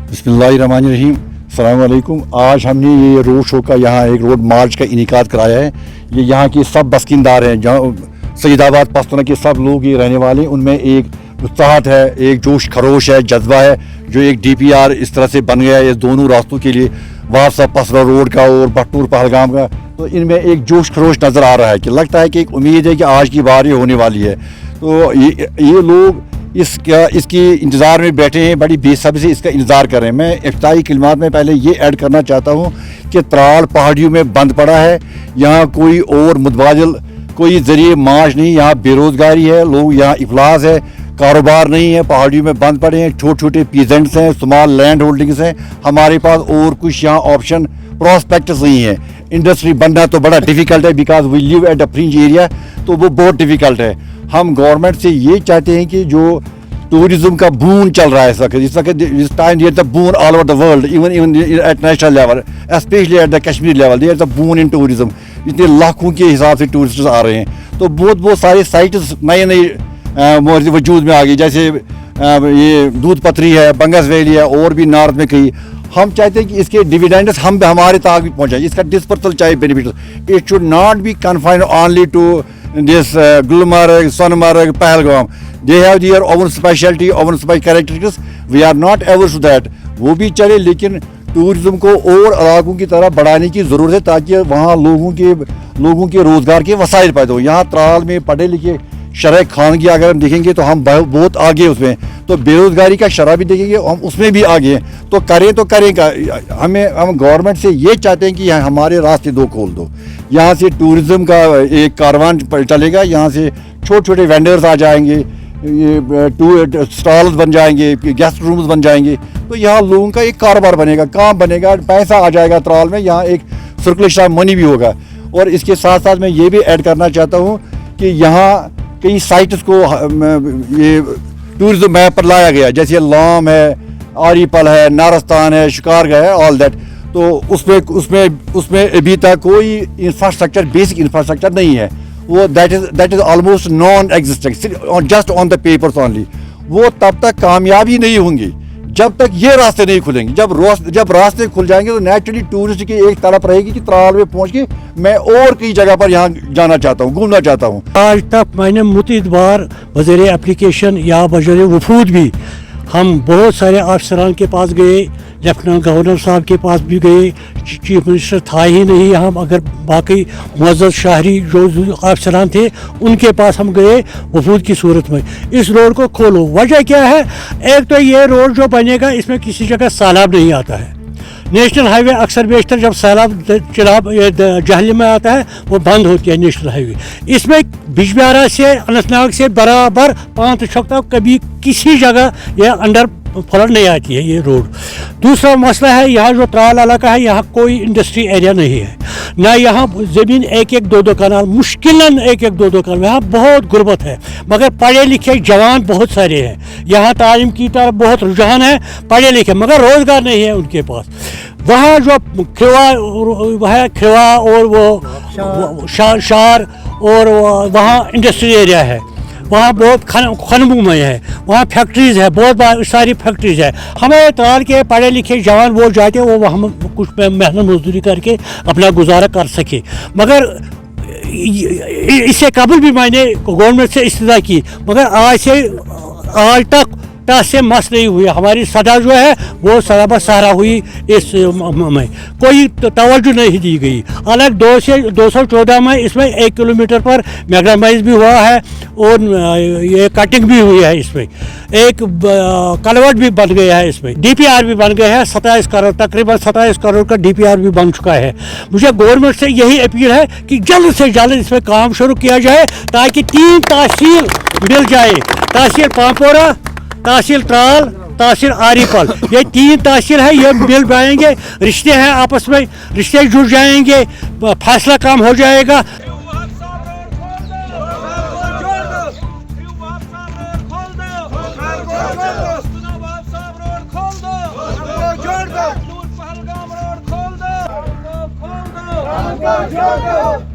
बिस्मिल्लाहिर्रहमानिर्रहीम, अस्सलाम वालेकुम। आज हमने ये रोड शो का यहाँ एक रोड मार्च का इनेकाद कराया है। ये यहाँ के सब बस्किनदार हैं, जहाँ सईदाबाद पश्तूना के सब लोग ये रहने वाले हैं। उनमें एक उत्साहत है, एक जोश खरोश है, जज्बा है, जो एक DPR इस तरह से बन गया है इस दोनों रास्तों के लिए, वापसा पसरा रोड का और बटूर पहलगाम का। तो इनमें एक जोश खरोश नज़र आ रहा है कि लगता है कि एक उम्मीद है कि आज की बार ये होने वाली है। तो ये लोग इसकी इंतज़ार में बैठे हैं, बड़ी बेसब्री से इसका इंतज़ार कर रहे हैं। मैं इफ्ताही कलिमात में पहले ये ऐड करना चाहता हूँ कि त्राल पहाड़ियों में बंद पड़ा है। यहाँ कोई और मुतबादिल कोई ज़रिए माश नहीं, यहाँ बेरोज़गारी है, लोग यहाँ इफलास है, कारोबार नहीं है, पहाड़ियों में बंद पड़े हैं, छोटे छोटे पीजेंट्स हैं, स्मॉल लैंड होल्डिंग्स हैं। हमारे पास और कुछ यहाँ ऑप्शन प्रॉस्पेक्ट्स नहीं है। इंडस्ट्री बनना तो बड़ा डिफ़िकल्ट है, because we live at a fringe area, तो वो बहुत डिफ़िकल्ट है। हम गवर्नमेंट से ये चाहते हैं कि जो टूरिज्म का बूम चल रहा है इस वक्त इस time there the boom all over the world, even at national level, specially at the Kashmir level, there the boom in tourism. इतने लाखों के हिसाब से टूरिस्ट आ रहे हैं, तो बहुत सारे साइट्स नए नए वजूद में आ गई, जैसे ये दूध पथरी है, बंगस वैली है, और भी नॉर्थ में कहीं। हम चाहते हैं कि इसके डिविडेंड्स हम हमारे तक भी पहुँचाएं, इसका डिस्पर्सल चाहे benefit. It should not be confined only to this Gulmarg, Sonmarg, Pahalgam. They have their own specialty, own special characteristics. We are not averse to that. वो भी चले, लेकिन टूरिज्म को और इलाकों की तरह बढ़ाने की ज़रूरत है, ताकि वहाँ लोगों के रोज़गार के वसाइल पैदा हो। यहाँ त्राल में पढ़े लिखे शरह खानगी अगर हम देखेंगे तो हम बहुत आगे उसमें, तो बेरोज़गारी का शरह भी देखेंगे हम उसमें भी आगे हैं। तो करें का हम गवर्नमेंट से ये चाहते हैं कि हमारे रास्ते दो खोल दो। यहाँ से टूरिज़्म का एक कारवान चलेगा, यहाँ से छोटे छोटे वेंडर्स आ जाएंगे, ये स्टॉल्स बन जाएंगे, गेस्ट रूम्स बन जाएंगे, तो यहाँ लोगों का एक कारोबार बनेगा, काम बनेगा, पैसा आ जाएगा त्राल में, यहाँ एक सर्कुलेशन ऑफ मनी भी होगा। और इसके साथ साथ मैं ये भी ऐड करना चाहता हूँ कि यहाँ कई साइट्स को ये टूरिज्म मैप पर लाया गया, जैसे लाम है, आरीपल है, नारस्तान है, शिकारगढ़ है, ऑल दैट। तो उसमें अभी तक कोई इंफ्रास्ट्रक्चर, बेसिक इंफ्रास्ट्रक्चर नहीं है। वो that is almost non existing, just on the papers only. वो तब तक कामयाबी नहीं होंगी जब तक ये रास्ते नहीं खुलेंगे। जब रास्ते खुल जाएंगे तो नेचुरली टूरिस्ट की एक तरफ रहेगी कि त्राल में पहुंच के मैं और कई जगह पर यहाँ जाना चाहता हूँ, घूमना चाहता हूँ। आज तक मैंने मुतअद्दिद बार वज़ीर एप्लीकेशन या वज़ीर वफूद भी, हम बहुत सारे अफसरान के पास गए, लेफ्टिनेंट गवर्नर साहब के पास भी गए, चीफ मिनिस्टर था ही नहीं, हम अगर बाकी मुअज़्ज़ज़ शहरी जो अफसरान थे उनके पास हम गए वफूद की सूरत में। इस रोड को खोलो। वजह क्या है? एक तो ये रोड जो बनेगा इसमें किसी जगह सैलाब नहीं आता है। नेशनल हाईवे अक्सर बेशतर जब सैलाब जहली में आता है वो बंद होती है नेशनल हाईवे। इसमें बिजबिहारा से अनंतनाग से बराबर 5 तक कभी किसी जगह यह अंडर फ्लड नहीं आती है ये रोड। दूसरा मसला है, यहाँ जो त्राल इलाका है यहाँ कोई इंडस्ट्री एरिया नहीं है, ना यहाँ ज़मीन एक दो कनाल, मुश्किलन एक दो कनाल। यहाँ बहुत गुर्बत है, मगर पढ़े लिखे जवान बहुत सारे हैं। यहाँ तालीम की तरफ बहुत रुझान है, पढ़े लिखे, मगर रोज़गार नहीं है उनके पास। वहाँ जो खिवा और वो शार और वहाँ इंडस्ट्री एरिया है, वहाँ बहुत खनबूमय है, वहाँ फैक्ट्रीज़ है, बहुत सारी फैक्ट्रीज़ है। हमारे त्राल के पढ़े लिखे जवान वो जाते वो हम कुछ मेहनत मजदूरी करके अपना गुजारा कर सके। मगर इससे कबल भी मैंने गवर्नमेंट से इस्तदा की, मगर आज तक से मस नहीं हुई। हमारी सदा जो है वो सदा सहरा हुई, इस में कोई तवज्जो नहीं दी गई। अलग 214 में इसमें 1 किलोमीटर पर मैग्नामाइज भी हुआ है और ये कटिंग भी हुई है। इसमें एक कलवर्ट भी बन गया है, इसमें DPR भी बन गया है। 27 करोड़, तकरीबन 27 करोड़ का DPR भी बन चुका है। मुझे गवर्नमेंट से यही अपील है कि जल्द से जल्द इसमें काम शुरू किया जाए, ताकि 3 तहसील मिल जाए, तहसील पांपोरा, तहसील त्राल, तहसील आरीपल, ये 3 तहसील है, ये मिल जाएंगे, रिश्ते हैं आपस में, रिश्ते जुड़ जाएंगे, फैसला काम हो जाएगा। Go!